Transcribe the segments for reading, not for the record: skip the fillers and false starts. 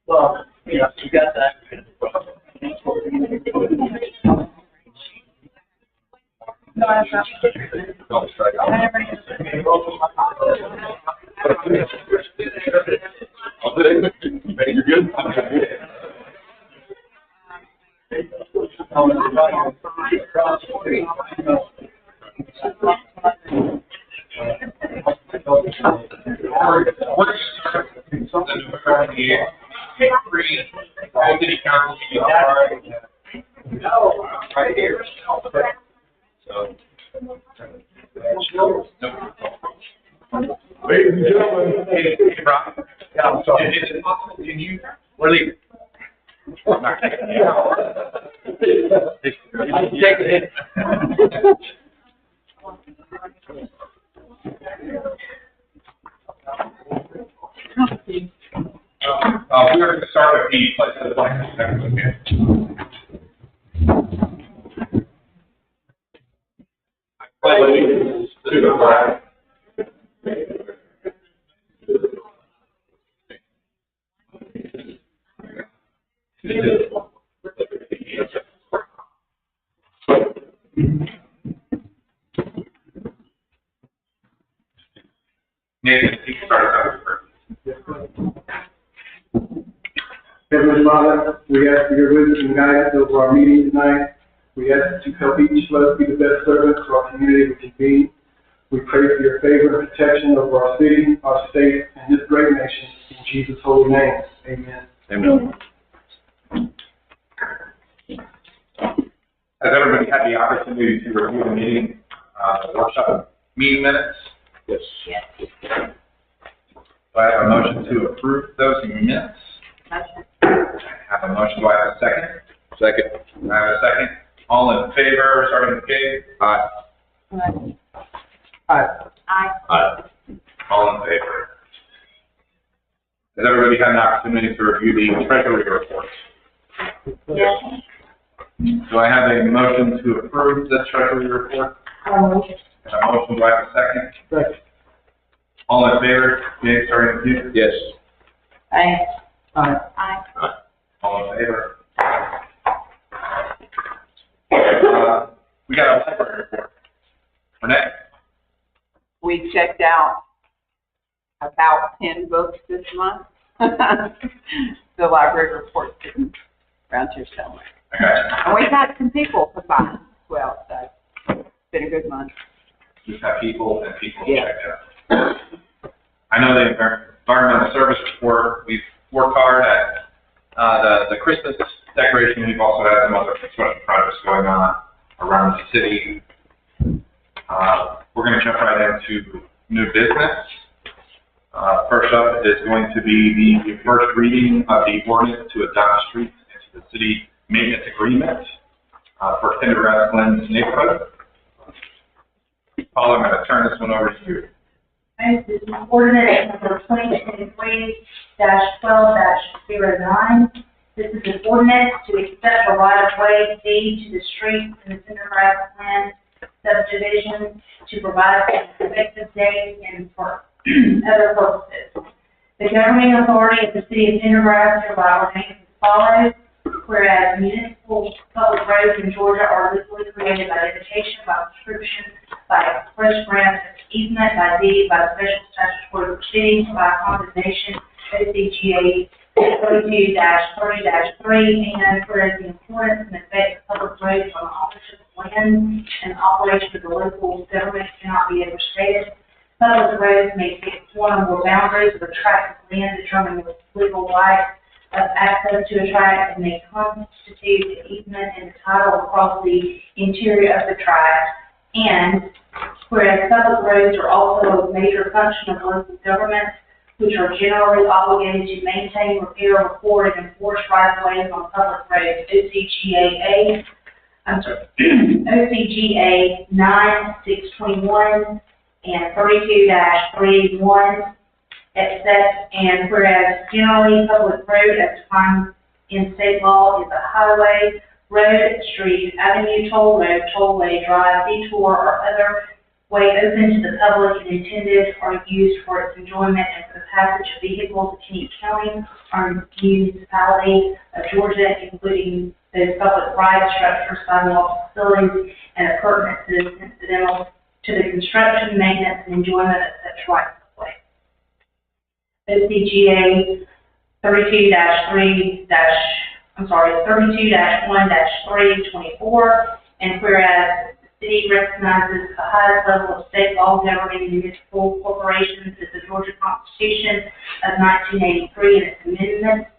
Well, yeah, you got that. No, I have You're good. City council meeting right here. So, ladies and gentlemen, hey, Brock. Yeah, I'm sorry. Is it possible? Can you? We're leaving. I'm not taking it out. Take it. We are going to start with the place of the flag. I pledge allegiance to the flag. Nathan, you can start us out first. Heavenly Father, we ask for your wisdom and guidance over our meeting tonight. We ask that you help each of us be the best servants to our community we can be. We pray for your favor and protection over our city, our state, and this great nation. In Jesus' holy name, amen. Amen. Has everybody had the opportunity to review the meeting, workshop meeting minutes? Yes. Do I have a motion to approve those minutes? I have a motion. Do I have a second? Second. I have a second. All in favor, starting with Gabe? Aye. Aye. Aye. Aye. All in favor. Has everybody had an opportunity to review the treasury reports? Yes. Do I have a motion to approve the treasury report? And a motion. Do I have a second? Second. All in favor? Gabe, starting with you? Yes. Aye. Aye. Aye. All in favor? We got a library report. Renee? We checked out about 10 books this month. The library report's sitting around here somewhere. Okay. And we've had some people come by as well, so it's been a good month. We've had people and people Yeah. checked out. I know the environmental service report, we've worked hard at the Christmas decoration. We've also had some other construction projects going on around the city. We're going to jump right into new business. First up is going to be the first reading of the ordinance to adopt streets into the city maintenance agreement for Pendergrass Glenn's neighborhood. Paul, I'm going to turn this one over to you. This is ordinance number 2023-12-09. This is an ordinance to accept a right-of-way fee to the streets in the Pendergrass Glen subdivision to provide an effective date and for other purposes. The governing authority of the city of Pendergrass hereby ordains as follows. Whereas municipal public roads in Georgia are legally created by dedication, by prescription, by express grant of easement, by deed, by special statutory proceedings, by condemnation, OCGA 32-30-3, and whereas the importance and effect of public roads on the ownership of land and operation of the local government cannot be overstated. Public roads may fix one or more boundaries of a tract of land determining the legal right of access to a tract and may constitute an easement and title across the interior of the tract. And whereas public roads are also a major function of local governments, which are generally obligated to maintain, repair, record, and enforce right-of-ways on public roads, OCGA 9-621 and 32-381. except and whereas generally public road as defined in state law is a highway, road, street, avenue, tollway, drive, detour, or other way open to the public and intended or used for its enjoyment and for the passage of vehicles in any county or municipality of Georgia, including those public rights, structures, sidewalks, facilities, and appurtenances incidental to the construction, maintenance, and enjoyment of such rights of way. OCGA 32-1-324, and whereas the city recognizes the highest level of state law governing municipal corporations as the Georgia Constitution of 1983 and its amendments,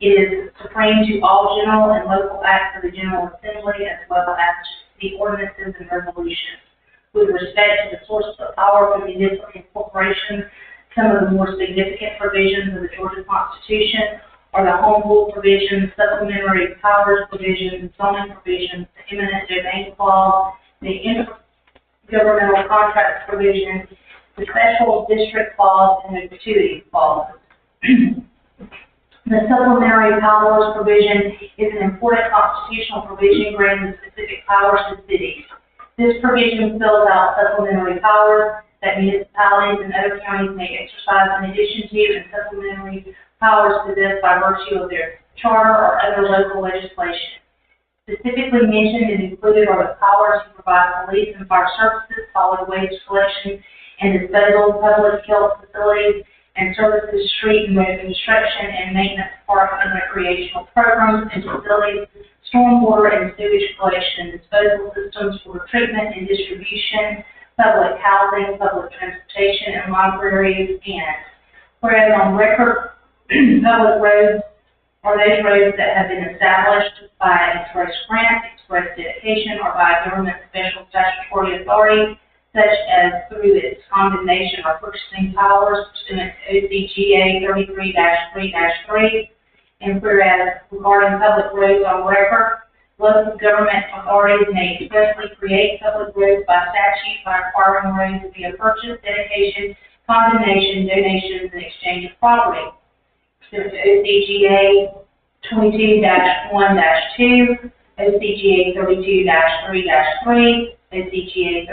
it is supreme to all general and local acts of the General Assembly as well as the ordinances and resolutions. With respect to the source of power for municipal corporations, some of the more significant provisions of the Georgia Constitution are the home rule provisions, supplementary powers provisions, zoning provisions, the eminent domain clause, the intergovernmental contracts provision, the special district clause, and the gratuity clause. The supplementary powers provision is an important constitutional provision granting specific powers to cities. This provision fills out supplementary powers that municipalities and other counties may exercise in addition to and supplementary powers possessed by virtue of their charter or other local legislation. Specifically mentioned and included are the powers to provide police and fire services, solid waste collection and disposal, public health facilities and services, street and road construction and maintenance, park and recreational programs and facilities, stormwater and sewage collection and disposal systems for treatment and distribution, public housing, public transportation, and libraries, and whereas on record, public roads are those roads that have been established by express grant, express dedication, or by government special statutory authority, such as through its condemnation or purchasing powers pursuant to OCGA 33-3-3, and whereas regarding public roads on record, local government authorities may expressly create public roads by statute by requiring roads via purchase, dedication, condemnation, donations, and exchange of property. Pursuant to OCGA 22-1-2, OCGA 32-3-3, OCGA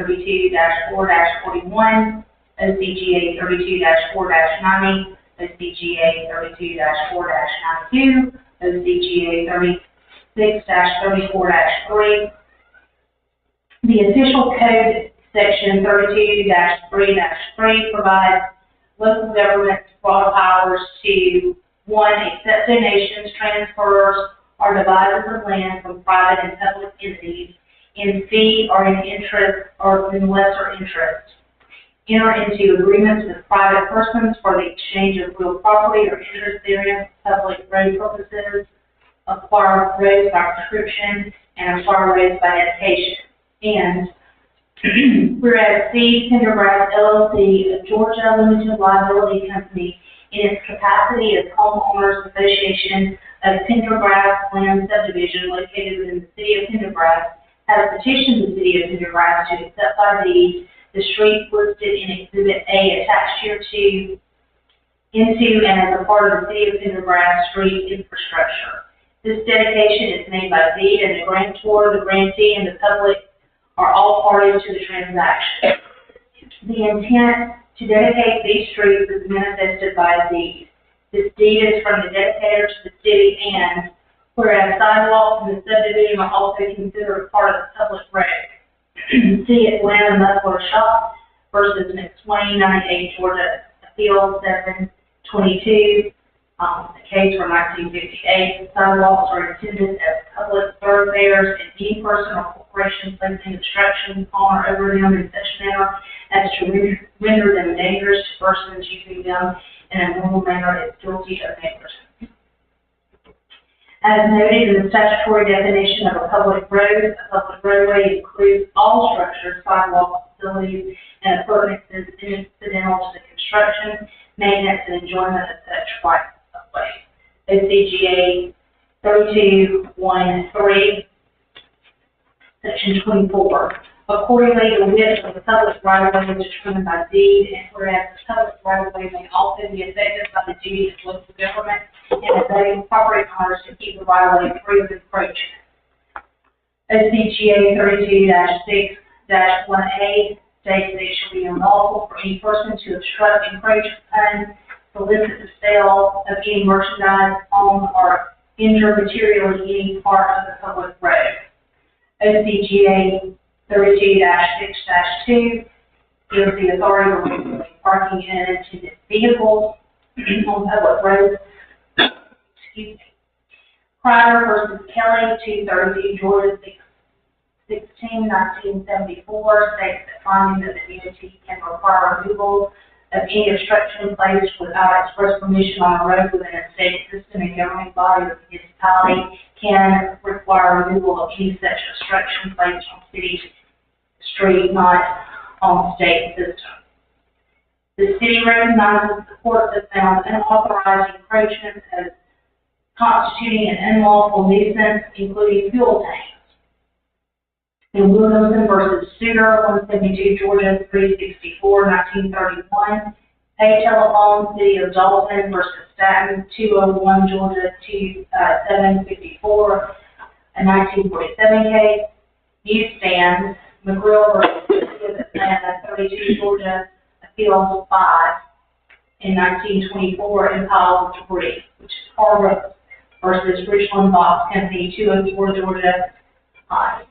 32-4-41, OCGA 32-4-90, OCGA 32-4-92, OCGA 36-34-3. The official code section 32-3-3 provides local governments broad powers to 1. Accept donations, transfers, or dividends of land from private and public entities in fee or in interest or in lesser interest. Enter into agreements with private persons for the exchange of real property or interest therein for public road purposes, acquire roads by prescription, and acquire roads by dedication. And whereas C. Pendergrass LLC, a Georgia Limited Liability Company, in its capacity as Homeowners Association of Pendergrass Land Subdivision located within the city of Pendergrass, has petitioned the city of Pendergrass to accept by deed the street listed in Exhibit A attached hereto into and as a part of the city of Pendergrass street infrastructure. This dedication is made by deed, and the grantor, the grantee, and the public are all parties to the transaction. The intent to dedicate these streets is manifested by a deed. This deed is from the dedicator to the city, and whereas sidewalks in the subdivision are also considered part of the public road. See Atlanta Muffler Shop versus McSwain 98 Georgia Appeal 722. The case from 1958. Sidewalks are intended as public thoroughfares, and any person or corporation placing obstructions on or over them in such manner as to render them dangerous to persons using them in a normal manner is guilty of negligence. As noted in the statutory definition of a public road, a public roadway includes all structures, sidewalks, facilities, and appurtenances incidental to the construction, maintenance, and enjoyment of such rights of way. OCGA 32-1-3, Section 24. Accordingly, the width of the public right-of-way is determined by deed, and whereas the public right-of-way may also be affected by the duties of local government and obeying property owners to keep the right-of-way free of encroachment. OCGA 32-6-1A states that it shall be unlawful for any person to obstruct, encroach upon, solicit the sale of any merchandise on or injure materially any part of the public road. OCGA 32-6-2 gives the authority to regulate parking in unattended vehicles on public roads. Excuse me. Cryer versus Kelly, 232 Georgia 16/1974 states that finding that the DOT can require removal of any obstruction placed without express permission on a road within a state system and governing body of the municipality can require removal of any such obstruction placed on city street, not on state system. The city recognizes the courts have found unauthorized encroachments as constituting an unlawful nuisance, including fuel tanks. In Williamson versus Suter, 172 Georgia 364, 1931. Pay Telephone, City of Dalton versus Staten, 201 Georgia 754, a 1947 case. Newsstands, McGrill versus City of Atlanta, 32 Georgia, Appeals 5 in 1924, and piles of debris, which is Carver versus Richland Box Company, 204 Georgia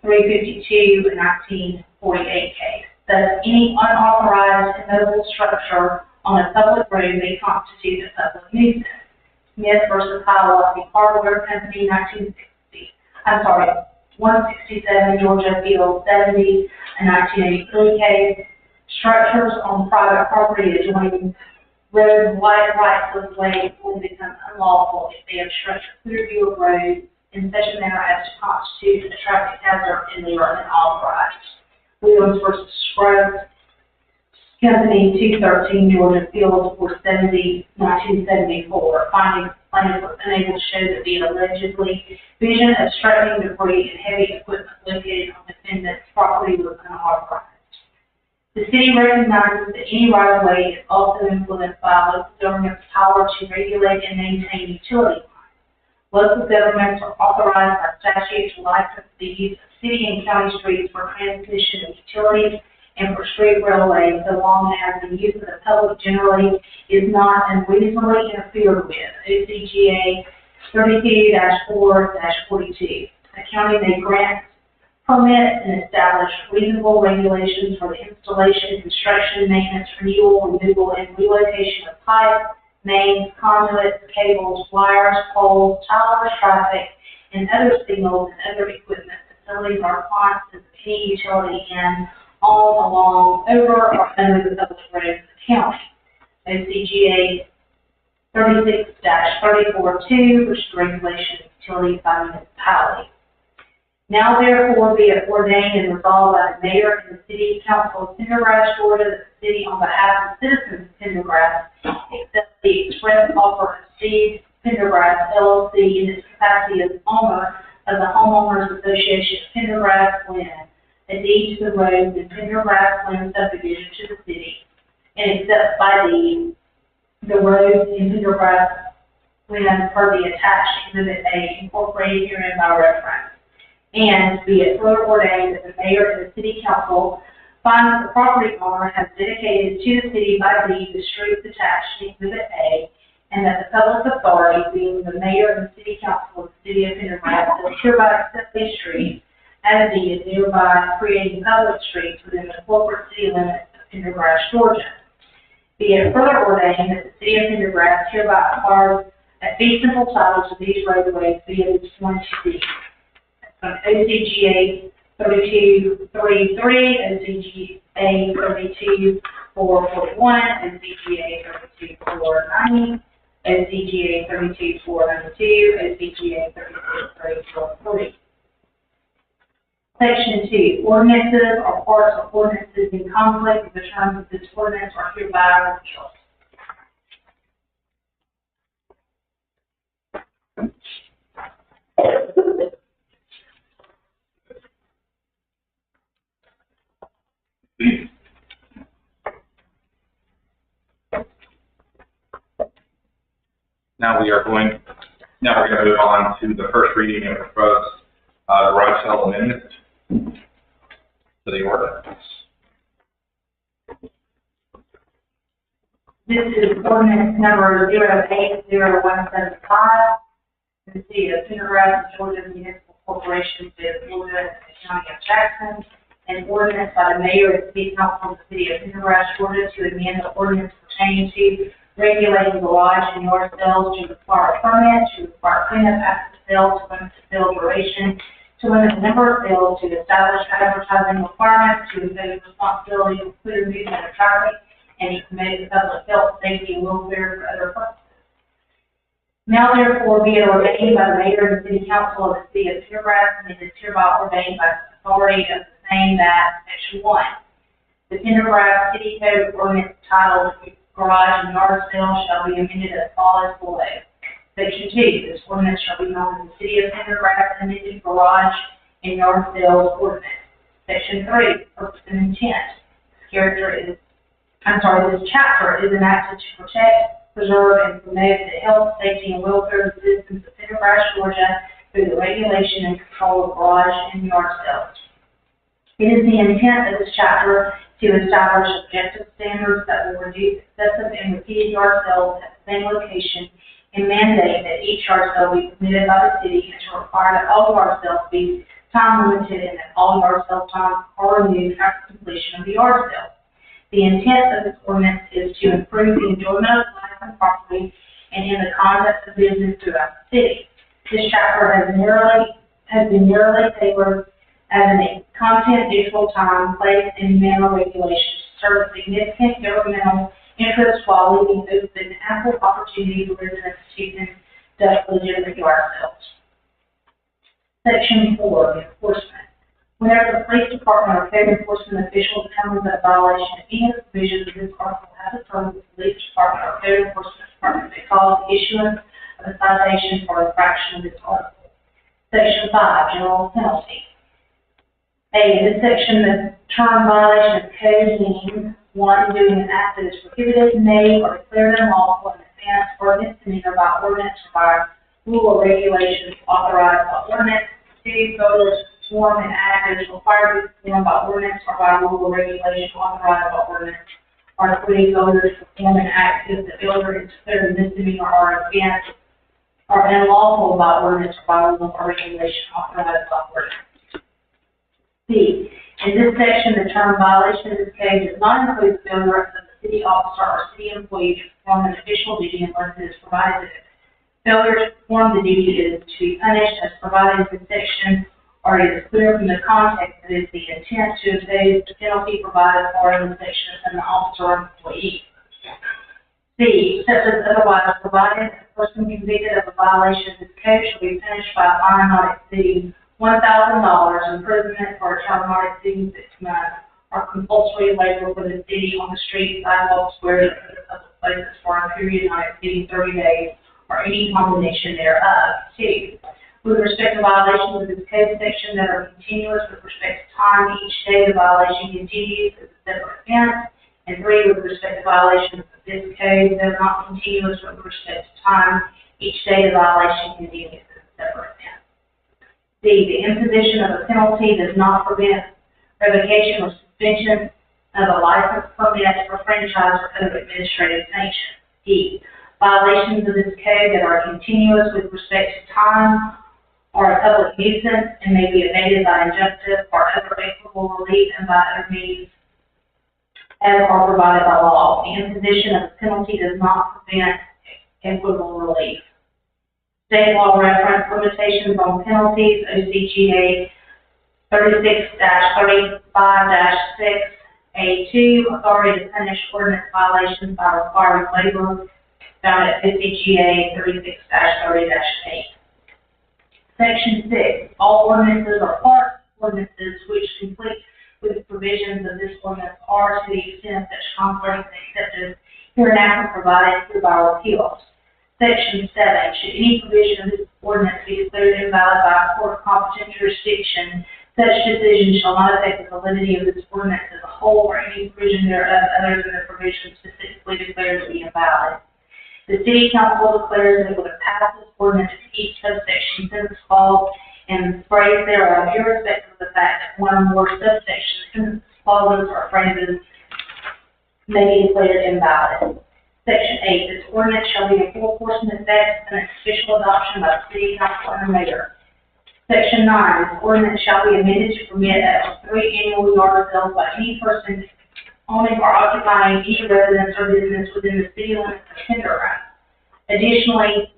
352, a 1948 case. Thus, any unauthorized and mobile structure on a public road may constitute a public nuisance. Smith versus Hiawassee Hardware Company, 167 Georgia Appeal 70, a 1983 case. Structures on private property adjoining roads, wide rights of way will become unlawful if they obstruct a clear view of roads in such a manner as to constitute a traffic hazard and they are unauthorized. Williams versus Scruggs Company, 213 Georgia Appeals 470, 1974. Findings the plaintiff was unable to show that the allegedly vision obstructing debris and heavy equipment located on defendant's property was unauthorized. The city recognizes that any right-of-way is also influenced by local government's power to regulate and maintain utility lines. Local governments are authorized by statute to license the use of city and county streets for transmission of utilities and for street railways, so long as the use of the public generally is not unreasonably interfered with. OCGA 32-4-42. A county may grant permits and establish reasonable regulations for the installation, construction, maintenance, renewal, removal, and relocation of pipes, mains, conduits, cables, wires, poles, towers, traffic, and other signals and other equipment, facilities, or appliances of any utility in, on, along, over, or under the public roads of the county. OCGA 36-34-2, which is regulation of utilities by municipality. Now therefore be it ordained and resolved by the mayor and the city council of Pendergrass, Georgia, that the city, on behalf of the citizens of Pendergrass, accepts the express offer of Steve Pendergrass LLC in its capacity as owner of the Homeowners Association of Pendergrass Land, a deed to the roads in Pendergrass Land subdivision to the city, and accepts by deed the roads in Pendergrass Land per the attached Exhibit A incorporated herein by reference. And be it further ordained that the mayor and the city council find that the property owner has dedicated to the city by deed the streets attached to Exhibit A, and that the public authority, being the mayor and the city council of the city of Pendergrass, does hereby accept these streets as deeded, thereby creating public streets within the corporate city limits of Pendergrass, Georgia. Be it further ordained that the city of Pendergrass hereby acquires a fee simple title to these roadways via this one to be. OCGA 32-3-3, OCGA 32-4-41, OCGA 32-4-90, OCGA 32-4-92, OCGA 32-3-4-3. Section 2, ordinances or parts of ordinances in conflict with the terms of this ordinance are hereby repealed. Now we're going to move on to the first reading of the proposed garage sale amendment to the ordinance. This is ordinance number 080175. The city of Pendergrass, Georgia Municipal Corporation, State of Florida, and the County of Jackson, an ordinance by the mayor and city council of the city of Pendergrass, Georgia, to amend the ordinance pertaining to regulating garage and yard sales to require a permit, to require cleanup after the sale, to limit the sale duration, to limit the number of sales, to establish advertising requirements, to impose responsibility for clear movement of traffic, and to promote the public health, safety, and welfare for other purposes. Now therefore be it ordained by the mayor and the city council of the city of Pendergrass, and it is hereby ordained by the authority of the same that, section 1, the Pendergrass City Code ordinance titled Garage and Yard Sales shall be amended as follows below. Section 2, this ordinance shall be known as the City of Pendergrass amended Garage and Yard Sales ordinance. Section 3, purpose and intent. This chapter is enacted to protect, preserve, and promote the health, safety, and welfare of the citizens of Pendergrass, Georgia, through the regulation and control of garage and yard sales. It is the intent of this chapter to establish objective standards that will reduce excessive and repeated yard sales at the same location, and mandate that each yard sale be permitted by the city, and to require that all yard sales be time limited and that all yard sale times are removed after completion of the yard sale. The intent of this ordinance is to improve the enjoyment of life and property and in the conduct of business throughout the city. This chapter has been narrowly tailored as a content, neutral time, place, and manner regulations to serve significant governmental interests while leaving open ample opportunity for residents to conduct legitimate yard sales. Section 4, enforcement. Whenever the police department or code enforcement official determines that a violation of any of the provisions of this article has occurred, the police department or code enforcement department may cause the issuance of a citation for infraction of this article. Section 5, general penalty. In this section, the term violation of code means 1, doing an act that is prohibited, made, or declared unlawful in advance or misdemeanor by ordinance or by rule or regulations authorized by ordinance. 2, failure to perform an act that is required to be performed by ordinance or by rule or regulation authorized by ordinance. Or 3, failure to perform an act if the failure is declared a misdemeanor or offense or unlawful by ordinance or by rule or regulation authorized by ordinance. C. In this section, the term violation of this code does not include failure of the city officer or city employee to perform an official duty unless it is provided that failure to perform the duty is to be punished as provided in this section, or it is clear from the context that it is the intent to impose the penalty provided for in the section of an officer or employee. C. Except as otherwise provided, a person convicted of a violation of this code shall be punished by a fine not exceeding $1,000, imprisonment for a term not exceeding 6 months, or compulsory labor for the city on the street, sidewalks, squares, or other public places for a period not exceeding 30 days, or any combination thereof. 2. With respect to violations of this code section that are continuous with respect to time, each day the violation continues as a separate offense. And 3, with respect to violations of this code that are not continuous with respect to time, each day the violation continues as a separate offense. D. The imposition of a penalty does not prevent revocation or suspension of a license, permit, or franchise or other administrative sanction. E. Violations of this code that are continuous with respect to time are a public nuisance and may be abated by injunctive or other equitable relief and by other means as are provided by law. The imposition of a penalty does not prevent equitable relief. State law reference limitations on penalties, OCGA 36-35-6A2, authority to punish ordinance violations by requiring labor, found at OCGA 36-30-8. Section 6, all ordinances or part ordinances which conflict with the provisions of this ordinance are, to the extent such conflict is accepted, hereinafter provided hereby repealed. Section 7, should any provision of this ordinance be declared invalid by a court of competent jurisdiction, such decision shall not affect the validity of this ordinance as a whole or any provision thereof other than the provision specifically declared to be invalid. The city council declares that it would have passed this ordinance in each subsection since its clause and phrase thereof, irrespective of the fact that one or more subsections, sentences, clauses, or phrases may be declared invalid. Section 8, this ordinance shall be in full force and effect and its official adoption by the city council and the mayor. Section 9, this ordinance shall be amended to permit up to 3 annual yard sales by any person owning or occupying any residence or business within the city limits of Pendergrass. Additionally,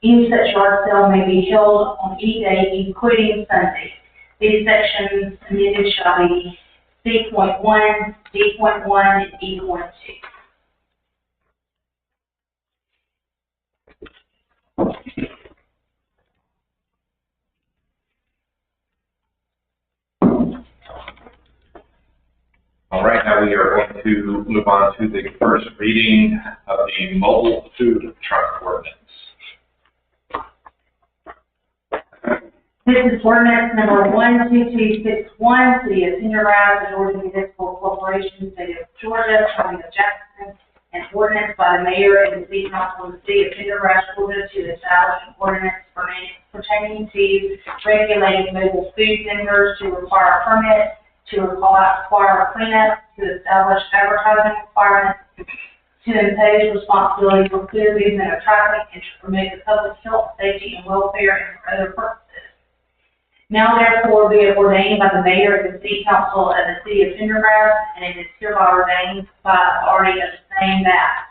any such yard sale may be held on any day, including Sunday. These sections amended shall be C.1, D.1, and E.2. All right, now we are going to move on to the first reading of the mobile food truck ordinance. This is ordinance number 12261, City of Pendergrass, Georgia Municipal Corporation, State of Georgia, County of Jackson, an ordinance by the mayor and the city council of the City of Pendergrass, Georgia, to establish an ordinance pertaining to regulating mobile food vendors, to require a permit, to require a cleanup, to establish advertising requirements, to impose responsibility for clear movement of traffic, and to promote the public health, safety, and welfare, and for other purposes. Now therefore be it ordained by the mayor and the city council of the City of Pendergrass, and it is hereby ordained by authority of the same that,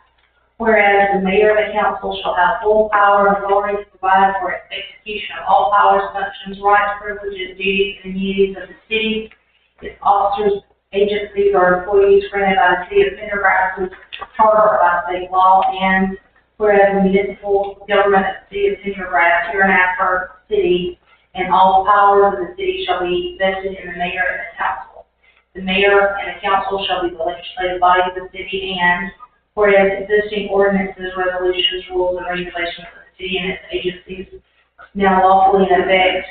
whereas the mayor and the council shall have full power and authority to provide for execution of all powers, functions, rights, privileges, duties, and immunities of the city, its officers, agencies, or employees granted by the City of Pendergrass's charter by state law, and whereas the municipal government of the City of Pendergrass, hereinafter city, and all powers of the city shall be vested in the mayor and the council. The mayor and the council shall be the legislative body of the city, and whereas existing ordinances, resolutions, rules, and regulations of the city and its agencies now lawfully in effect,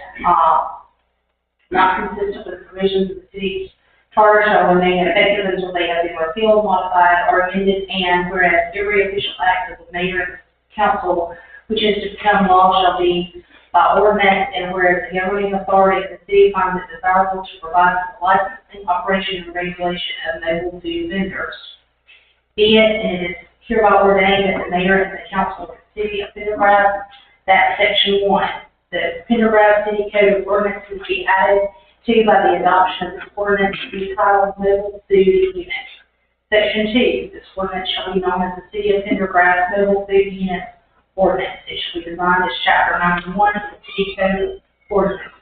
not consistent with the provisions of the city's charter, shall remain effective until they have been repealed, modified, or amended, and whereas every official act of the mayor and council which is to become law shall be by ordinance, and whereas the governing authority of the city finds it desirable to provide for the licensing, operation, and regulation of mobile food vendors. Be it, and it is hereby ordained that the mayor and the council of the City of Pendergrass, that section 1, the Pendergrass City Code of Ordinances be added to by the adoption of this ordinance to be titled Mobile Food Unit. Section 2, this ordinance shall be known as the City of Pendergrass Mobile Food Unit Ordinance. It shall be designed as Chapter 91 of the City Code of Ordinance.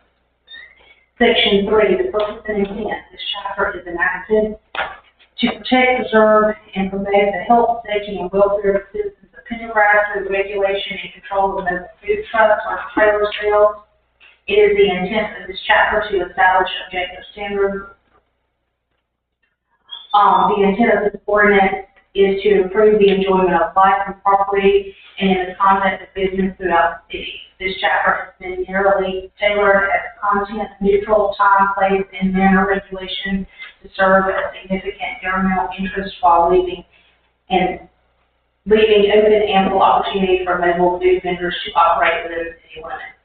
Section 3, the purpose and intent. This chapter is enacted to protect, preserve, and promote the health, safety, and welfare of citizens of Pendergrass through regulation and control of mobile food trucks or trailer sales. It is the intent of this chapter to establish objective standards. The intent of this ordinance is to improve the enjoyment of life and property and in the conduct of business throughout the city. This chapter has been narrowly tailored as content-neutral, time, place, and manner regulation to serve a significant governmental interest while leaving open ample opportunity for mobile food vendors to operate within the city limits.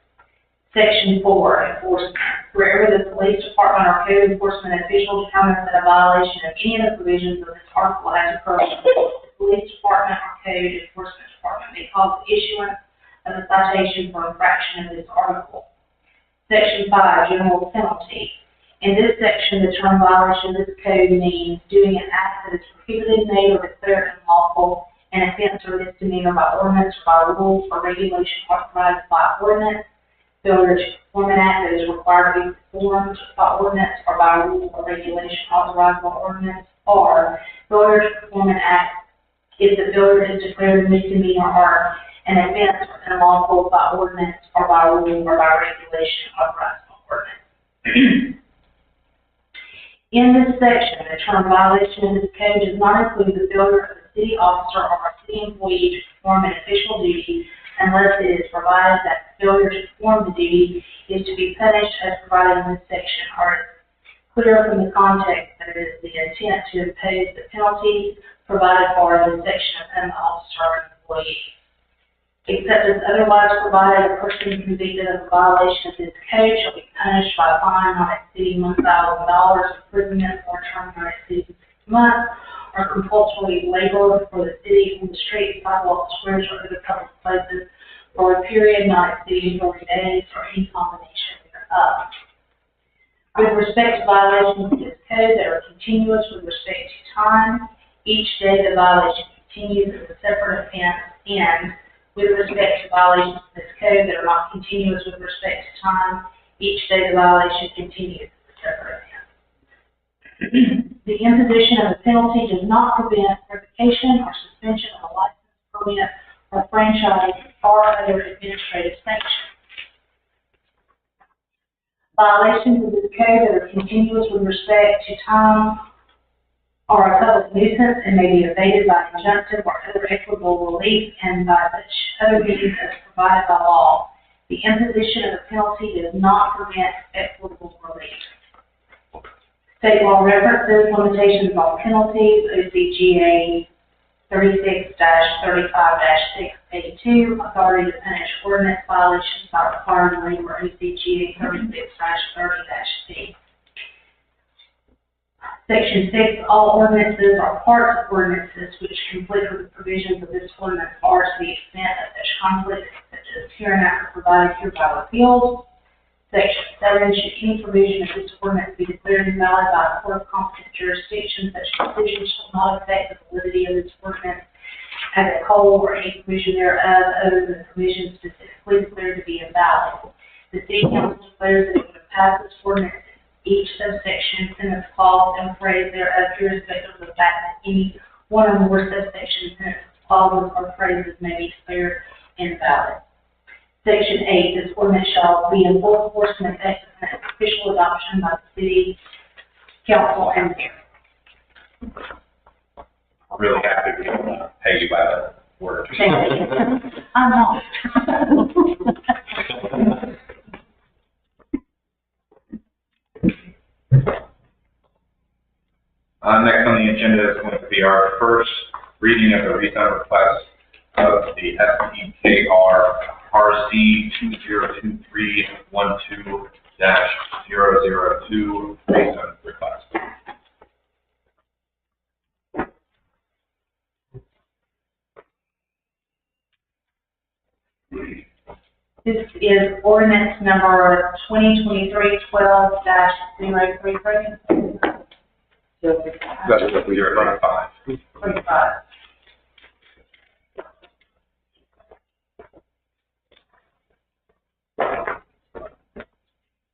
Section 4, enforcement. Wherever the police department or code enforcement official determines that a violation of any of the provisions of this article has occurred, the police department or code enforcement department may cause the issuance of a citation for infraction of this article. Section 5, general penalty. In this section, the term violation of this code means doing an act that is prohibited, made, or declared unlawful, an offense or misdemeanor by ordinance or by rules or regulation authorized by ordinance, failure to perform an act that is required to be performed by ordinance or by rule or regulation authorized by ordinance, or failure to perform an act if the failure is declared a misdemeanor or an offense unlawful by ordinance or by rule or by regulation authorized by ordinance. In this section, the term violation of this code does not include the failure of a city officer or a city employee to perform an official duty unless it is provided that the failure to perform the duty is to be punished as provided in this section or is clear from the context that it is the intent to impose the penalties provided for in this section upon the officer or employee. Except as otherwise provided, a person convicted of a violation of this code shall be punished by a fine not exceeding $1,000, imprisonment for a term not exceeding 6 months, or compulsory labor for the city on the streets, sidewalks, squares, or other public places for a period not exceeding 40 days, or any combination thereof. With respect to violations of this code that are continuous with respect to time, each day the violation continues as a separate offense, and with respect to violations of this code that are not continuous with respect to time, each day the violation continues as a separate offense. The imposition of a penalty does not prevent revocation or suspension of a license, permit, or franchise, or other administrative sanction. Violations of this code that are continuous with respect to time are a public nuisance and may be evaded by injunctive or other equitable relief and by such other means as provided by law. The imposition of a penalty does not prevent equitable relief. State law references limitations on penalties, OCGA 36-35-682, authority to punish ordinance violations by requiring labor, OCGA 36-30-C. Section 6, all ordinances or parts of ordinances which conflict with the provisions of this ordinance are, to the extent of such conflicts, such as hereinafter provided hereby repealed. Section 7, should any provision of this ordinance be declared invalid by a court of competent jurisdiction, such decision shall not affect the validity of this ordinance as a whole or any provision thereof other than the provision specifically declared to be invalid. The City Council declares that it would have passed this ordinance each subsection, sentence, clause, and phrase thereof, irrespective of the fact that any one or more subsections, sentences, clauses, or phrases may be declared invalid. Section 8, this ordinance shall be in full force and effect upon its official adoption by the City Council and Mayor. I'm really happy we can pay you by the word. I'm not. Next on the agenda is going to be our first reading of the rezone request of the SPKR RC 2023-12-002 rezone request. This is ordinance number 2023-12-033. That's what we are running 25.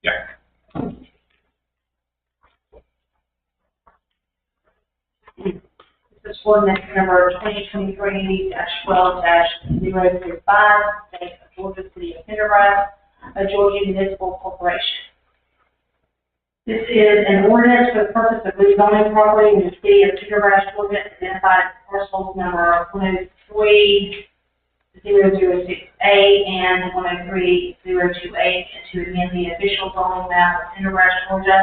Yeah. This is ordinance number 2023-12-035, State of Georgia, City of Pendergrass, a Georgia Municipal Corporation. This is an ordinance for the purpose of rezoning property in the City of Pendergrass, Georgia, identified as parcels number 103-006A and 103-028, and to amend the official zoning map of Pendergrass, Georgia,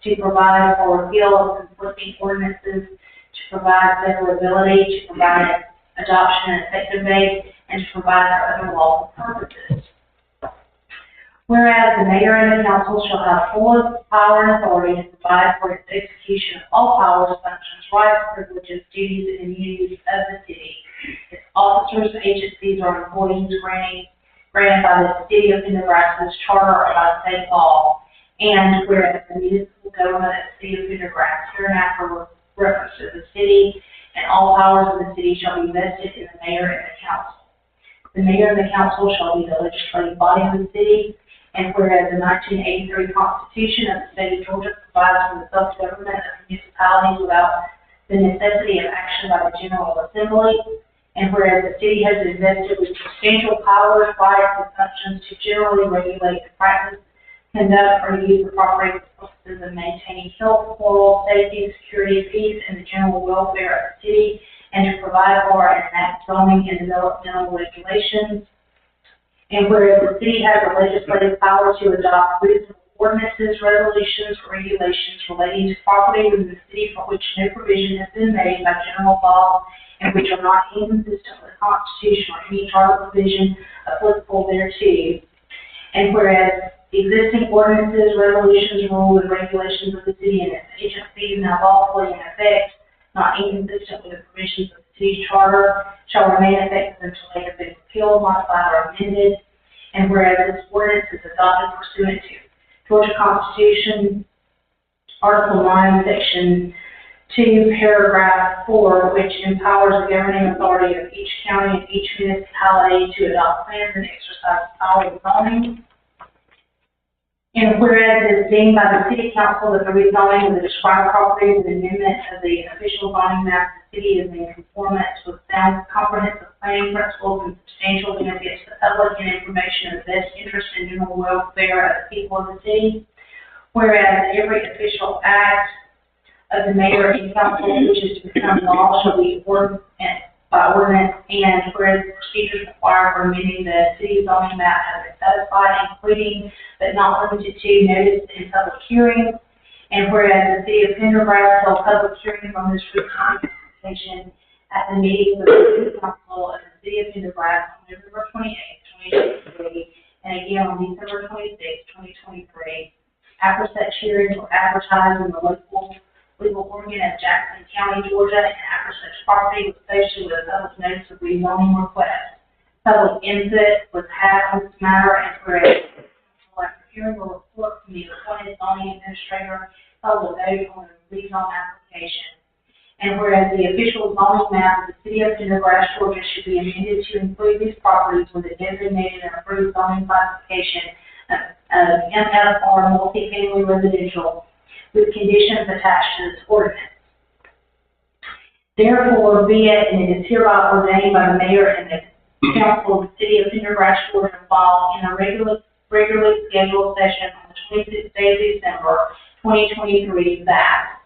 to provide for repeal of conflicting ordinances, to provide severability, to provide adoption and effective date, and to provide for other lawful purposes. Whereas the mayor and the council shall have full power and authority to provide for its execution of all powers, functions, rights, privileges, duties, and immunities of the city, its officers, agencies, or employees granted by the City of Pendergrass's charter or by state law, and whereas the municipal government of the City of Pendergrass hereinafter references the city, and all powers of the city shall be vested in the mayor and the council. The mayor and the council shall be the legislative body of the city, and whereas the 1983 Constitution of the State of Georgia provides for the self-government of municipalities without the necessity of action by the General Assembly, and whereas the city has been vested with substantial powers, rights, and functions to generally regulate the practice, conduct, or use of property for purposes of maintaining health, moral, safety, security, peace, and the general welfare of the city, and to provide for and enact zoning and developmental regulations. And whereas the city has the legislative power to adopt reasonable ordinances, resolutions, or regulations relating to property within the city for which no provision has been made by general law and which are not inconsistent with the Constitution or any charter provision applicable thereto. And whereas existing ordinances, resolutions, rules, and regulations of the city and its agencies now lawfully in effect, not inconsistent with the provisions of the city's charter, shall remain effective until they have been repealed, modified, or amended. And whereas this ordinance is adopted pursuant to Georgia Constitution, Article 9, Section 2, Paragraph 4, which empowers the governing authority of each county and each municipality to adopt plans and exercise power of zoning. And whereas it is deemed by the City Council that the rezoning of the described properties and amendment of the official zoning map of the city is in conformance with sound comprehensive planning principles and substantial benefits to the public and information of the best interest and general welfare of the people of the city. Whereas every official act of the mayor and council which is to become law shall be ordered by ordinance, and whereas the procedures required for amending the city zoning map have been satisfied, including but not limited to notice and public hearings, and whereas the city of Pendergrass held public hearings on this rezoning application at the meeting of the city council of the city of Pendergrass on November 28, 2023, and again on December 26, 2023. After such hearings were advertised in the local legal organ of Jackson County, Georgia, and after such property was posted with a public notice of rezoning request. Public input was had on this matter, and whereas after hearing a report from the appointed zoning administrator, held a vote on the rezone application. And whereas the official zoning map of the city of Pendergrass, Georgia, should be amended to include these properties with a designated and approved zoning classification of MFR multifamily residential, with conditions attached to this ordinance. Therefore, be it, and it is hereby ordained by the mayor and the council of the city of Pendergrass, Georgia, filed in a regularly scheduled session on the 26th day of December, 2023, that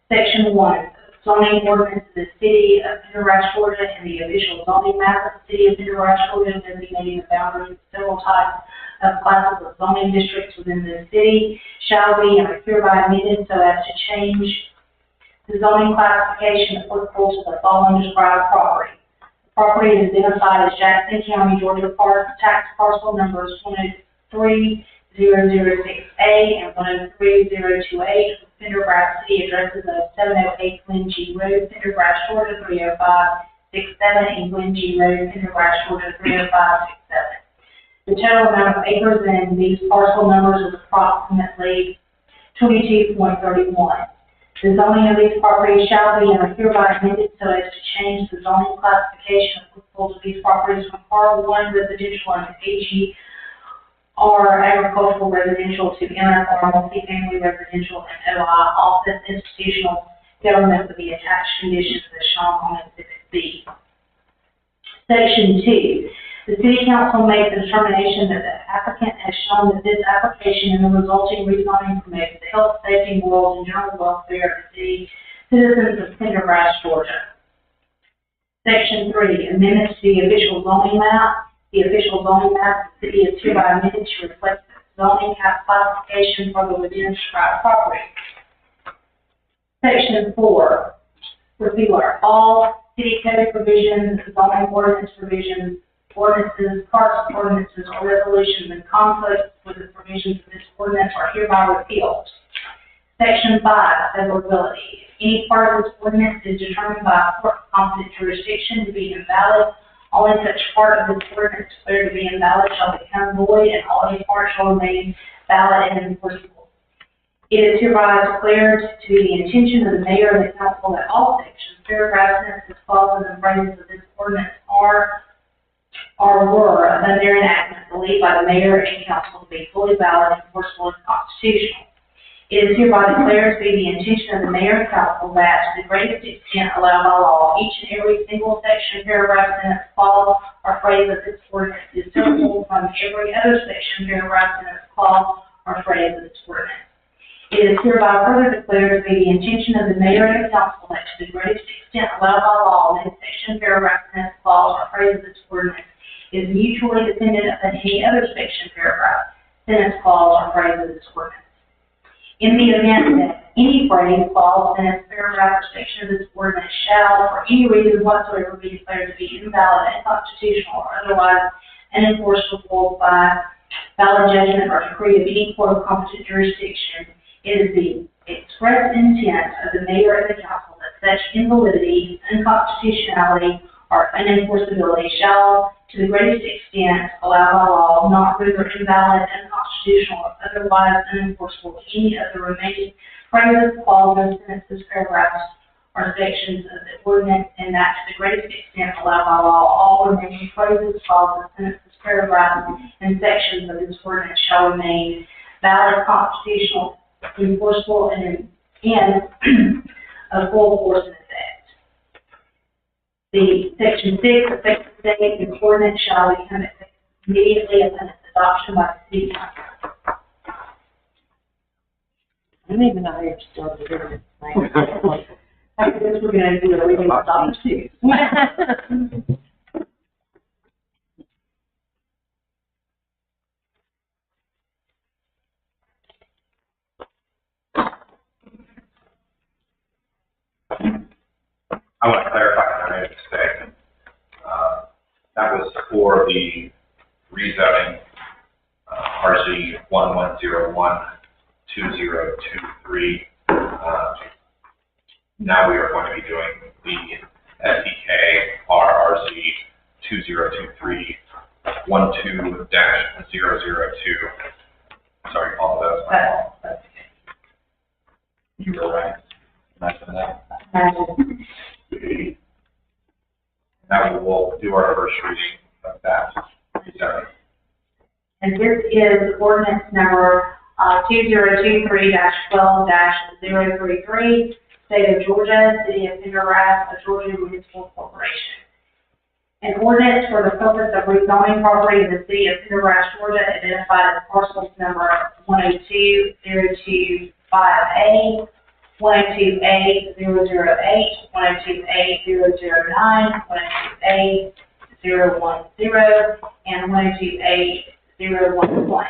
Section 1, zoning ordinance of the city of Pendergrass, Georgia, and the official zoning map of the city of Pendergrass, Georgia, designating the boundaries of several types of classes of zoning districts within the city shall be and are hereby amended so as to change the zoning classification applicable to the following described property. The property is identified as Jackson County, Georgia tax parcel numbers 103-006A and 103-028, with Pendergrass city addresses of 708 Glen G Road, Pendergrass, Georgia 30567, and Glen G Road, Pendergrass, Georgia 30567. The total amount of acres in these parcel numbers is approximately 22.31. The zoning of these properties shall be and are hereby amended so as to change the zoning classification applicable to these properties from R1 residential and AG R agricultural residential to MFR multifamily residential and OI office institutional government with the attached conditions as shown on Exhibit B. Section 2. The City Council made the determination that the applicant has shown that this application and the resulting rezoning promotes the health, safety, morals, and general welfare of the city citizens of Pendergrass, Georgia. Section 3, amendments to the official zoning map. The official zoning map of the city is hereby amended to reflect the zoning classification for the within described property. Section 4, repealer. All city code provisions, zoning ordinance provisions, ordinances, parts of ordinances, or resolutions in conflict with the provisions of this ordinance are hereby repealed. Section 5, severability. If any part of this ordinance is determined by a court of competent jurisdiction to be invalid, only such part of this ordinance declared to be invalid shall become void, and all other parts shall remain valid and enforceable. It is hereby declared to be the intention of the mayor and the council that all sections, paragraphs, sentences, clauses, and phrases of this ordinance are or were, under their enactment, believed by the mayor and council to be fully valid, enforceable, and constitutional. It is hereby declared to be the intention of the mayor and council that, to the greatest extent allowed by law, each and every single section, paragraph, sentence, clause, or phrase of this ordinance is separable from every other section, paragraph, sentence, clause, or phrase of this ordinance. It is hereby further declared to be the intention of the mayor and council that, to the greatest extent allowed by law, this section, paragraph, sentence, clause, or phrase of this ordinance is mutually dependent upon any other section, paragraph, sentence, clause, or phrase of this ordinance. In the event that any phrase, clause, sentence, paragraph, or section of this ordinance shall, for any reason whatsoever, be declared to be invalid, unconstitutional, or otherwise unenforceable by valid judgment or decree of any court of competent jurisdiction, it is the express intent of the mayor and the council that such invalidity, unconstitutionality, or unenforceability shall, to the greatest extent allowed by law, not render invalid, unconstitutional, or otherwise unenforceable any of the remaining phrases, clauses, sentences, paragraphs, or sections of the ordinance, and that to the greatest extent allowed by law, all remaining phrases, clauses, sentences, paragraphs, and sections of this ordinance shall remain valid, constitutional, enforceable, and of full force and effect. The section 6, effective date, the ordinance shall become effective immediately upon its adoption by the city council. I don't even know how you're still doing this thing. I guess we're going to do a reading of Dr. Seuss. I want to clarify that I made a mistake. That was for the rezoning, RZ 1101-2023. Now we are going to be doing the SDK RRZ 2023-12-002. Sorry, all of those. You were right. Nice for that. Now we will do our first reading of that. And this is ordinance number 2023-12-033, State of Georgia, City of Pendergrass, a Georgia Municipal Corporation. An ordinance for the purpose of rezoning property in the City of Pendergrass, Georgia, identified as parcels number 102-025A, 102A-008, 102A-009, 102A-010, and 102A-011,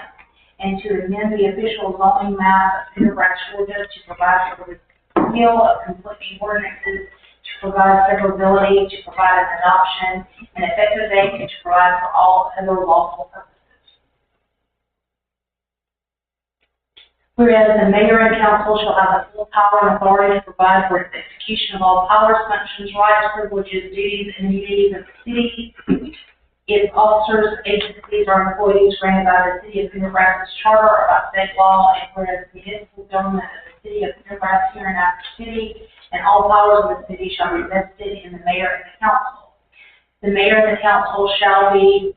and to amend the official zoning map of Pendergrass, Georgia to provide for the repeal of conflicting ordinances, to provide severability, to provide an adoption, an effective date, and to provide for all other lawful purposes. Whereas the mayor and council shall have the full power and authority to provide for the execution of all powers, functions, rights, privileges, duties, and immunities of the city, its officers, agencies, or employees granted by the City of Pendergrass's charter or by state law, and whereas the municipal government of the City of Pendergrass hereinafter city, and all powers of the city shall be vested in the mayor and the council. The mayor and the council shall be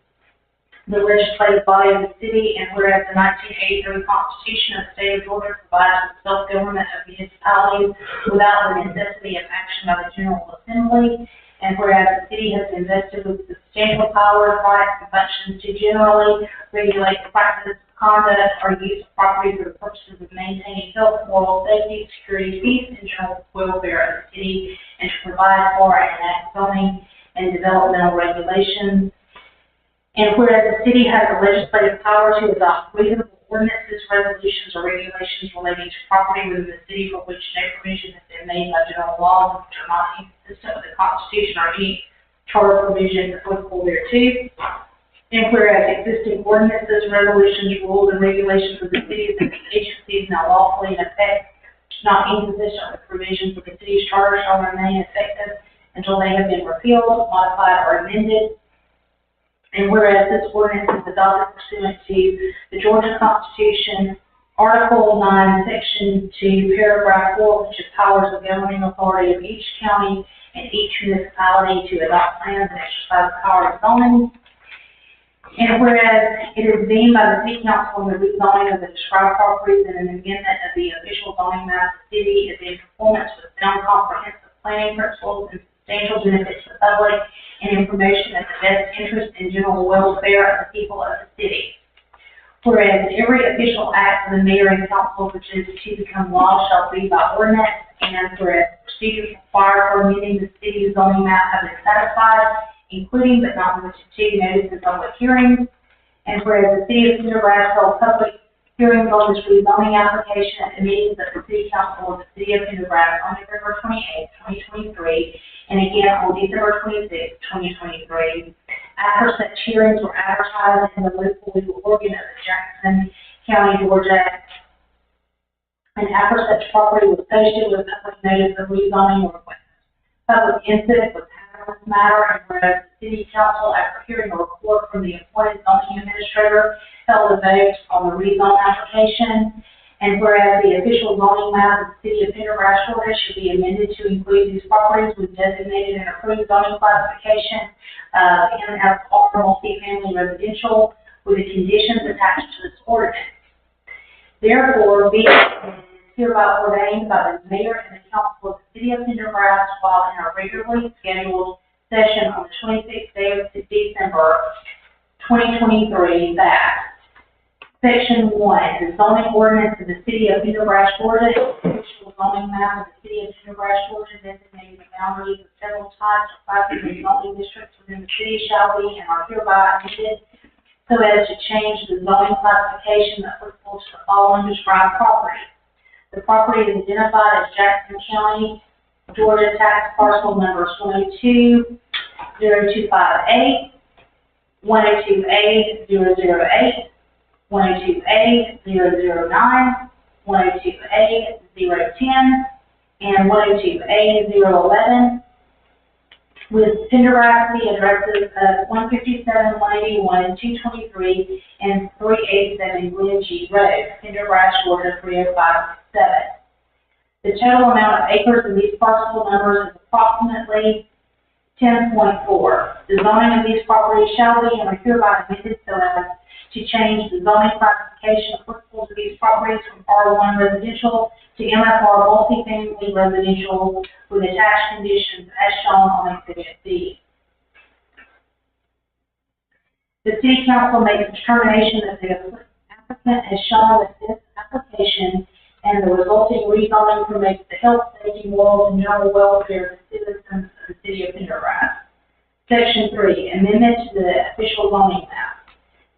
the legislative body of the city, and whereas the 1983 Constitution of the State of Georgia provides for self-government of municipalities without the necessity of action by the General Assembly, and whereas the city has been vested with substantial powers, rights, and functions to generally regulate the practice, conduct, or use of property for the purposes of maintaining health, moral safety, security, peace, and general welfare of the city, and to provide for and enact zoning and developmental regulations. And whereas the city has the legislative power to adopt reasonable ordinances, resolutions, or regulations relating to property within the city for which no provision has been made by general laws which are not inconsistent with the Constitution or any charter provision applicable thereto. And whereas existing ordinances, resolutions, rules, and regulations of the cities and agencies now lawfully in effect, not inconsistent with provisions of the city's charter, shall remain effective until they have been repealed, modified, or amended. And whereas this ordinance is adopted pursuant to the Georgia Constitution, Article 9, Section 2, Paragraph 4, which is powers of governing authority of each county and each municipality to adopt plans and exercise the power of zoning. And whereas it is deemed by the City Council in the rezoning of the described properties and an amendment of the official zoning map of the city is in conformance with sound comprehensive planning principles and substantial benefits to the public and information at the best interest and general welfare of the people of the city. Whereas every official act of the mayor and council which is to become law shall be by ordinance, and whereas procedures required for amending the city's zoning map have been satisfied, including but not limited to notice and public hearings, and whereas the City of Pendergrass held public Hearings on this rezoning application at the meetings of the City Council of the City of Pendergrass on November 28, 2023, and again on December 26, 2023. After such hearings were advertised in the local legal organ of Jackson County, Georgia, and after such property was posted with public notice of rezoning request. Public input was had on this matter, and whereas the City Council, after hearing a report from the appointed zoning administrator, held a vote on the rezone application, and whereas the official zoning map of the City of Pendergrass, Georgia should be amended to include these properties with designated and approved zoning classification and as all multifamily residential with the conditions attached to this ordinance. Therefore, be it hereby ordained by the mayor and the council of the City of Pendergrass while in a regularly scheduled session on the 26th day of December 2023 that Section 1, the zoning ordinance of the City of Pendergrass, Georgia, the official zoning map of the City of Pendergrass, Georgia, designating the boundaries of several types of classes of zoning districts within the city shall be and are hereby amended so as to change the zoning classification applicable to the following described properties. The property is identified as Jackson County, Georgia, tax parcel numbers 102-0258, 102A-008, 102A-009, 102A-010, and 102A-011, with Pendergrass addresses of 157, 181, 223, and 387 Glen G. Road, Pendergrass, Georgia, 30567. The total amount of acres in these parcel numbers is approximately 10.4. The zoning of these properties shall be and are hereby amended so as to change the zoning classification applicable to these properties from R1 residential to MFR multifamily residential with attached conditions as shown on Exhibit B. The City Council makes a determination that the applicant has shown that this application and the resulting rezoning promotes the health, safety, morals, and general welfare of the citizens of the City of Pendergrass. Section 3, Amendment to the Official Zoning Map.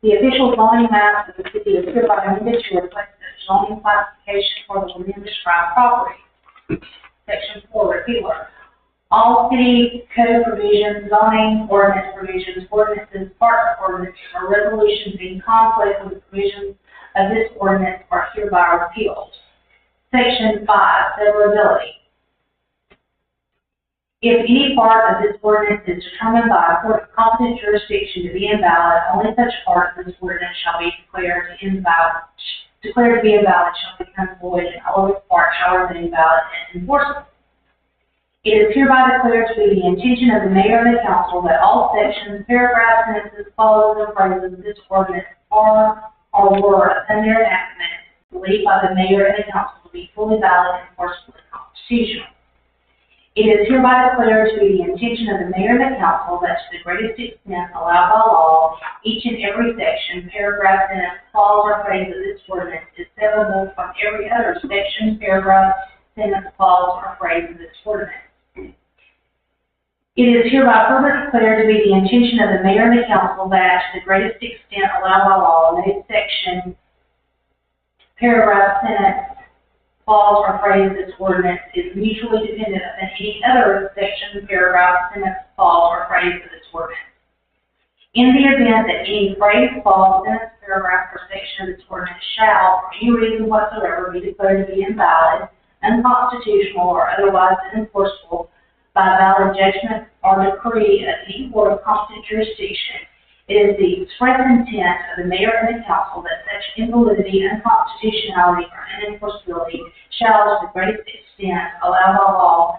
The official zoning map of the city is hereby amended to reflect the zoning classification for the within described property. Section 4, Repealer. All city code provisions, zoning ordinance provisions, ordinances, parts of ordinances, or resolutions in conflict with the provisions of this ordinance are hereby repealed. Section 5, Severability. If any part of this ordinance is determined by a court of competent jurisdiction to be invalid, only such part of this ordinance shall be declared to be invalid shall become void, and all of its parts shall remain valid and enforceable. It is hereby declared to be the intention of the mayor and the council that all sections, paragraphs, sentences, clauses, and phrases of this ordinance are or were upon their enactment believed by the mayor and the council to be fully valid and enforceable and constitutional. It is hereby declared to be the intention of the mayor and the council that to the greatest extent allowed by law, each and every section, paragraph, sentence, clause, or phrase of this ordinance is severable from every other section, paragraph, sentence, clause, or phrase of this ordinance. It is hereby further declared to be the intention of the mayor and the council that to the greatest extent allowed by law, no section, paragraph, sentence, clause, or phrase of this ordinance is mutually dependent on any other section, paragraph, sentence, clause, or phrase of this ordinance. In the event that any phrase, clause, sentence, paragraph, or section of this ordinance shall, for any reason whatsoever, be declared to be invalid, unconstitutional, or otherwise unenforceable by valid judgment or decree of any court of competent jurisdiction, it is the express intent of the mayor and the council that such invalidity, unconstitutionality, or unenforceability shall, to the greatest extent allowed by law,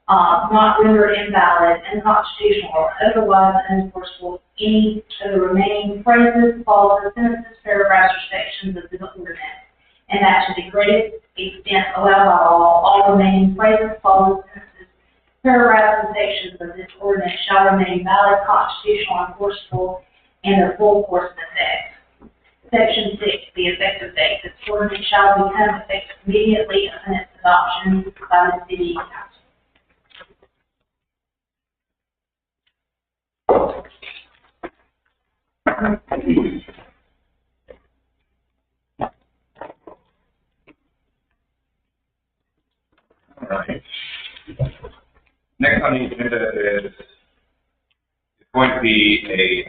not render invalid, unconstitutional, or otherwise unenforceable any of the remaining phrases, clauses, sentences, paragraphs, or sections of this ordinance, and that to the greatest extent allowed by law, all remaining phrases, clauses, sentences, paragraphs, and sections of this ordinance shall remain valid, constitutional, enforceable, and of full force and effect. Section 6, the effective date. This ordinance shall become effective immediately upon its adoption by the City Council. Right. Next on the agenda is going to be a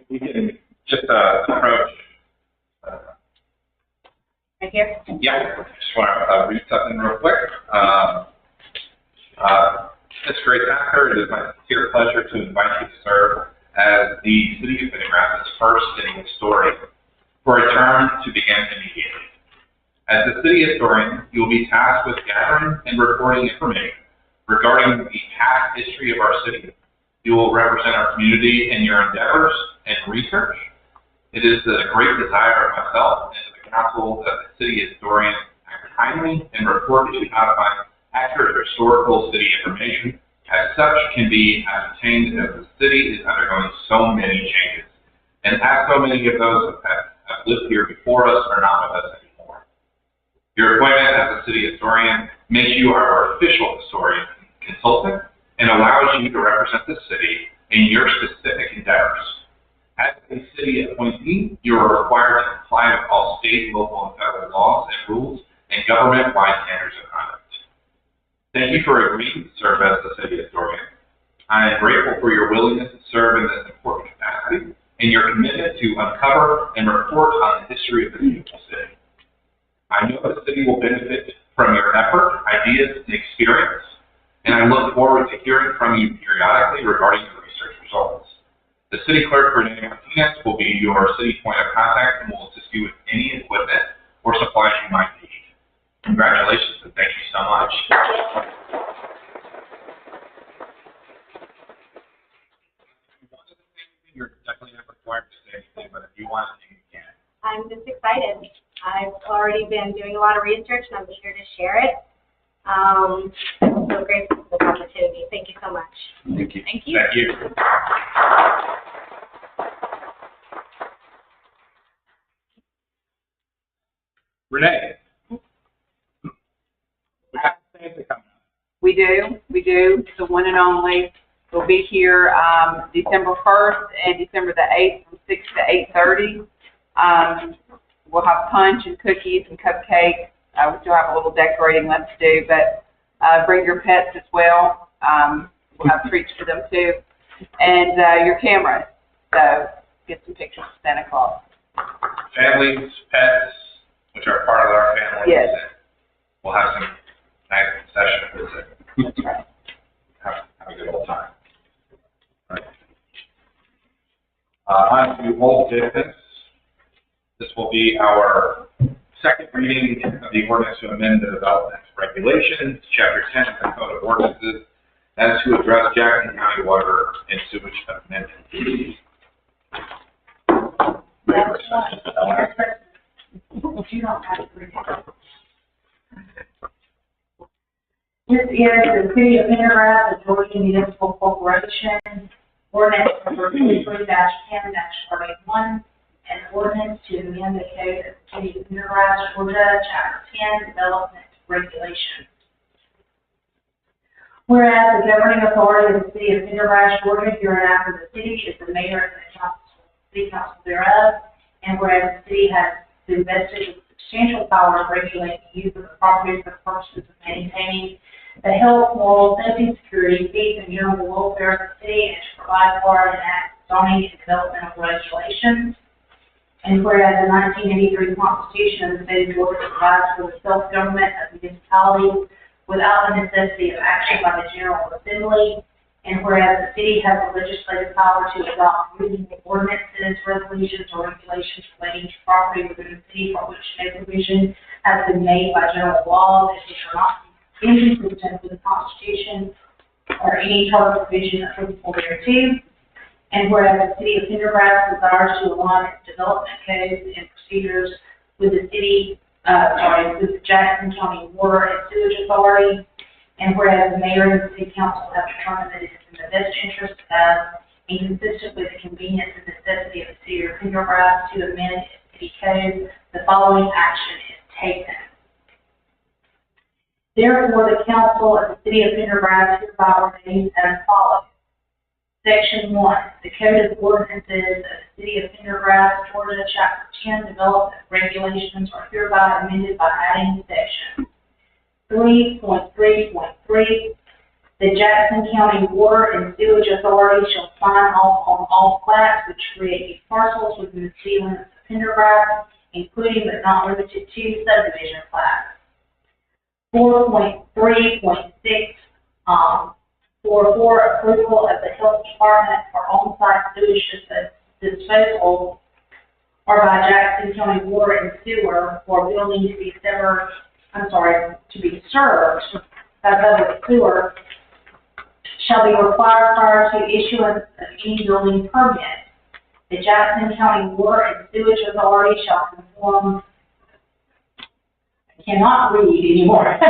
we can just approach. Right here? Yeah, just want to read something real quick. Ms. Grace Acker, it is my sincere pleasure to invite you to serve as the City of Pendergrass's first city historian for a term to begin immediately. As the city historian, you will be tasked with gathering and reporting information regarding the past history of our city. You will represent our community in your endeavors and research. It is the great desire of myself and the council that the city historian act timely and report to outline accurate historical city information. As such, can be ascertained as the city is undergoing so many changes, and as so many of those have lived here before us are not with us anymore. Your appointment as a city historian makes you our official historian consultant and allows you to represent the city in your specific endeavors. As a city appointee, you are required to comply with all state, local, and federal laws and rules and government-wide standards of conduct. Thank you for agreeing to serve as the city historian. I am grateful for your willingness to serve in this important capacity and your commitment to uncover and report on the history of the beautiful city. I know the city will benefit from your effort, ideas, and experience, and I look forward to hearing from you periodically regarding your research results. The city clerk, Renee Martinez, will be your city point of contact and will assist you with any equipment or supplies you might need. Congratulations and thank you so much. One of the things you're definitely not required to say anything, but if you want to, you can. I'm just excited. I've already been doing a lot of research and I'm eager to share it. I'm so grateful for this opportunity. Thank you so much. Thank you. Thank you. Thank you. Renee. We got Santa coming up. We do, the one and only. We'll be here, December 1st and December the 8th from 6 to 8:30. We'll have punch and cookies and cupcakes. We still have a little decorating left to do, but, bring your pets as well. We'll have treats for them too. And, your cameras, so get some pictures of Santa Claus. Families, pets, which are part of our family. Yes. We'll have some nice session visit. That's right. Have a good old time. All right. On to old business. This will be our second reading of the ordinance to amend the development regulations, Chapter 10 of the Code of Ordinances, as to address Jackson County water and sewage amendment. You don't have to read it. This is the City of Pendergrass, the Georgia Municipal Corporation, ordinance number 23-10-41, an ordinance to amend the code of the City of Pendergrass, Georgia, Chapter 10, Development Regulations. Whereas the governing authority of the City of Pendergrass, Georgia, hereinafter the city is the mayor and the city council thereof, and whereas the city has been vested with substantial power to regulate the use of the property for the purposes of maintaining the health, moral, safety, security, peace, and general welfare of the city, and to provide for and enact zoning and developmental regulations. And whereas the 1983 Constitution of the State of Georgia provides for the self-government of municipalities without the necessity of action by the General Assembly, and whereas the city has the legislative power to adopt routine ordinances, resolutions, or regulations relating to property within the city for which no provision has been made by general law that which are not inconsistent with the Constitution or any other provision applicable thereto. And whereas the City of Pendergrass desires to align its development codes and procedures with the with the Jackson County Water and Sewage Authority, and whereas the mayor and the city council have determined that it is in the best interest of and consistent with the convenience and necessity of the City of Pendergrass to amend its city code, the following action is taken. Therefore, the council of the City of Pendergrass hereby ordains as follows. Section 1, the Code of Ordinances of the City of Pendergrass, Georgia, Chapter 10, development regulations are hereby amended by adding section 3.3.3. The Jackson County Water and Sewage Authority shall sign off on all plats which create parcels within the city limits of Pendergrass, including but not limited to subdivision plats. 4.3.6, for approval of the health department for on-site sewage disposal or by Jackson County Water and Sewer for a building to be served by public sewer shall be required prior to issuance of any building permit. The Jackson County Water and Sewage Authority shall conform, I cannot read anymore,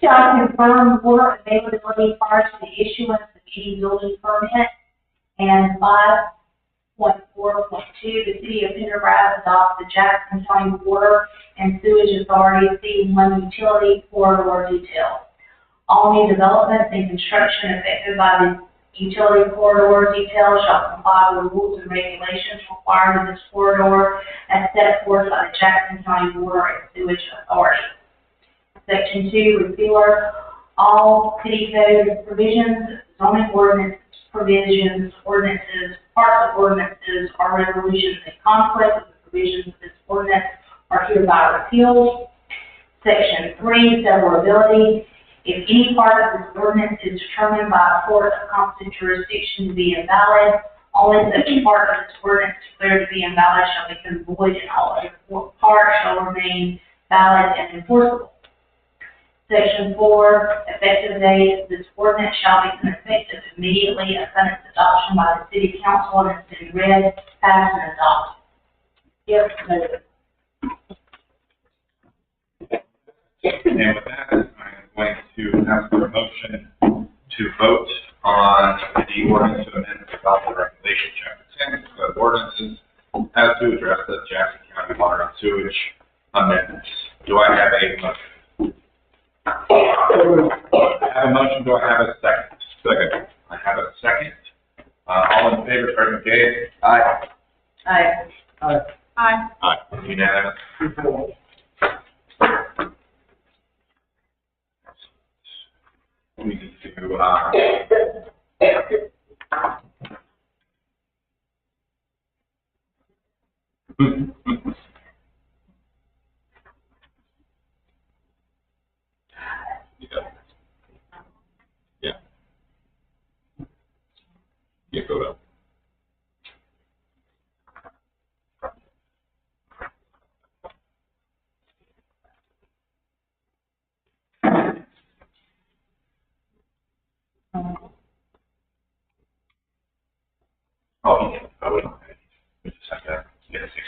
shall confirm water availability prior to the issuance of any building permit. And 5.4.2, the City of Pendergrass adopts the Jackson County Water and Sewage Authority C1 utility corridor details. All new developments and construction affected by the utility corridor details shall comply with the rules and regulations required in this corridor as set forth by the Jackson County Water and Sewage Authority. Section 2, repealer. All city code provisions, zoning ordinance provisions, ordinances, parts of ordinances, or resolutions in conflict with the provisions of this ordinance are hereby repealed. Section 3, severability. If any part of this ordinance is determined by a court of competent jurisdiction to be invalid, only such part of this ordinance declared to be invalid shall become void, and all other parts shall remain valid and enforceable. Section 4, effective date. This ordinance shall become effective immediately upon its adoption by the City Council and has been read, passed, and adopted. If noted. And with that, I'm going to ask for a motion to vote on the ordinance to amend the development regulation, Chapter 10, Code of Ordinances, as to address the Jackson County Water and Sewage amendments. Do I have a motion? I have a motion. Do I have a second? Second. I have a second. All in favor, President McGee? Aye. Aye. Aye. Aye. Aye. Unanimous. We need to, yeah. Yeah, go down. Oh, he can vote on it. We just have to get a signature.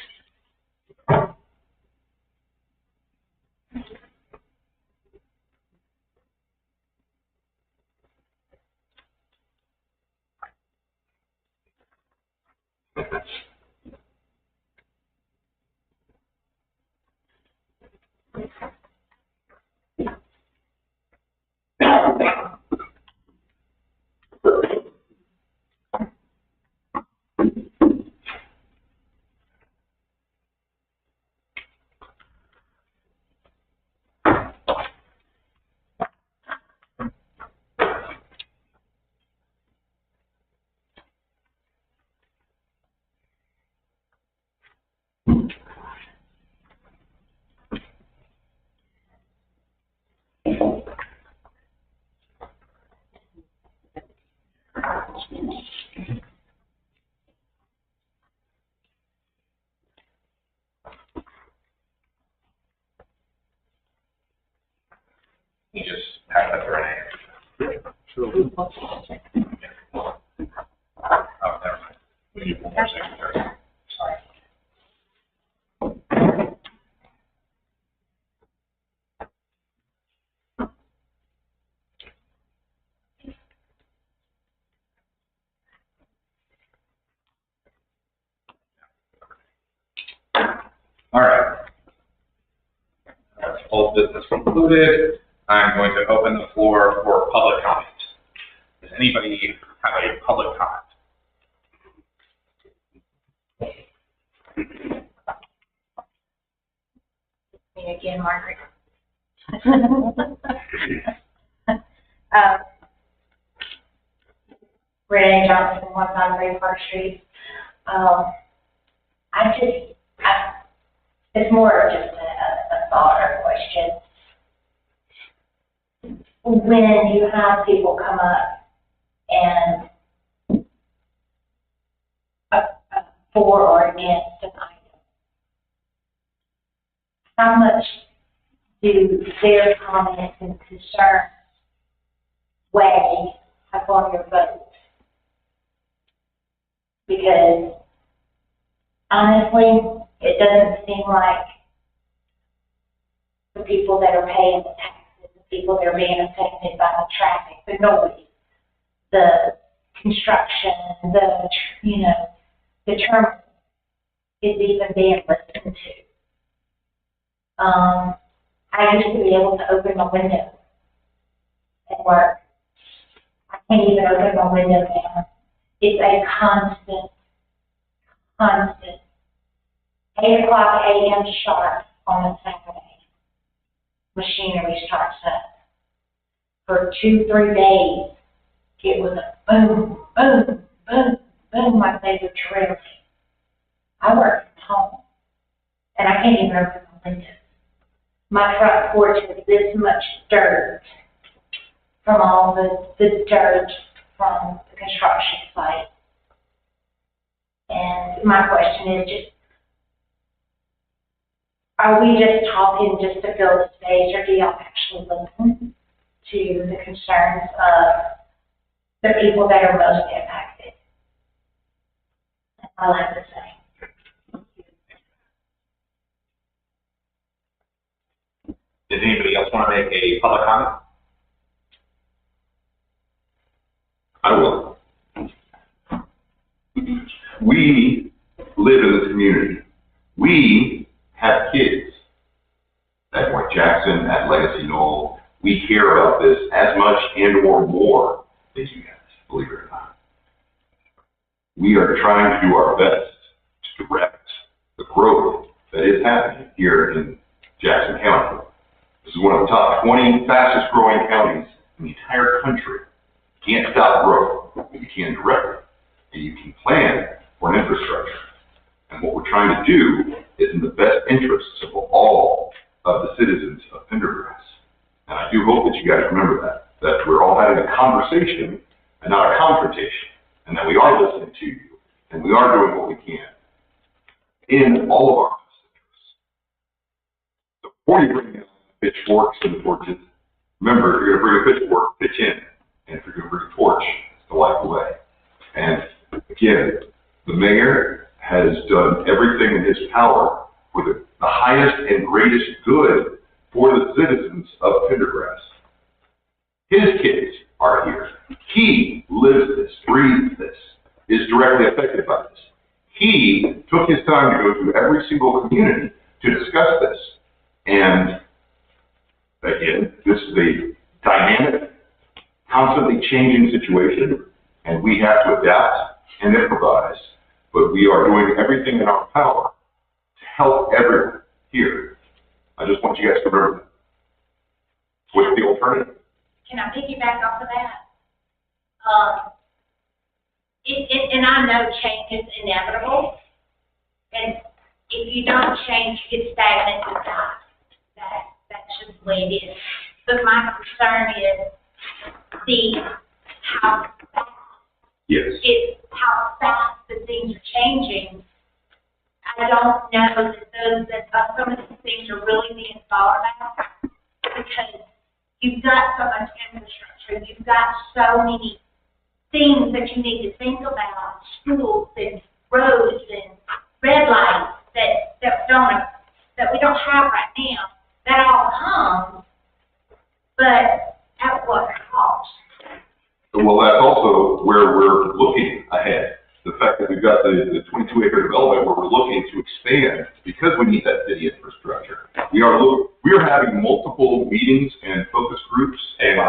You just have that for an Sure. Oh, never mind. We need one more secretary. Sorry. All right. That's all business concluded. I'm going to open the floor for public comment. Does anybody have a public comment? Me again, Margaret. Renee Johnson, 193 Park Street. It's more of just a thought or a question. When you have people come up and for or against an item, how much do their comments and concerns weigh upon your vote? Because honestly, it doesn't seem like the people that are paying the taxes, the people that are being affected by the traffic, the noise, the construction, the terminal is even being listened to. I used to be able to open my window at work. I can't even open my window now. It's a constant 8 o'clock a.m. sharp on a Saturday. Machinery starts up. For 2-3 days, it was a boom, boom, boom, boom, like they were drilling. I work from home, and I can't even open my windows. My front porch is this much dirt from all the dirt from the construction site. And my question is just, are we just talking just to fill the space, or do y'all actually listen to the concerns of the people that are most impacted? That's all I have to say. Does anybody else want to make a public comment? I will. We live in this community. We have kids at White Jackson, at Legacy Knoll. We care about this as much and or more than you guys, believe it or not. We are trying to do our best to direct the growth that is happening here in Jackson County. This is one of the top 20 fastest growing counties in the entire country. You can't stop growth, but you can direct it, and you can plan for an infrastructure. And what we're trying to do is in the best interests of all of the citizens of Pendergrass. And I do hope that you guys remember that we're all having a conversation and not a confrontation, and that we are listening to you, and we are doing what we can in all of our best interests. So before you bring in pitchforks and torches, remember, if you're going to bring a pitchfork, pitch in. And if you're going to bring a torch, it's the light away. And again, the mayor has done everything in his power for the highest and greatest good for the citizens of Pendergrass. His kids are here. He lives this, breathes this, is directly affected by this. He took his time to go to every single community to discuss this. And again, this is a dynamic, constantly changing situation, and we have to adapt and improvise, but we are doing everything in our power to help everyone here. I just want you guys to remember that. What's the alternative? Can I piggyback off of that? And I know change is inevitable, and if you don't change, you get stagnant and die. That's just the way it is. But my concern is how fast the things are changing. I don't know that some of these things are really being thought about, because you've got so much infrastructure, you've got so many things that you need to think about, schools and roads and red lights that we don't have right now. That all comes, but at what cost? Well, that's also where we're looking ahead. The fact that we've got the 22-acre development where we're looking to expand because we need that city infrastructure. We are having multiple meetings and focus groups. And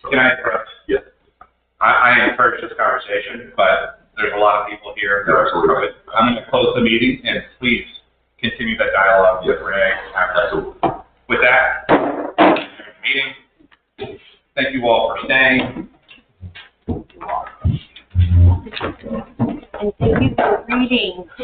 can I interrupt? Yes. I encourage this conversation, but there's a lot of people here. I'm going to close the meeting, and please continue that dialogue with Renee. Absolutely. With that, meeting. Thank you all for staying. And thank you for reading.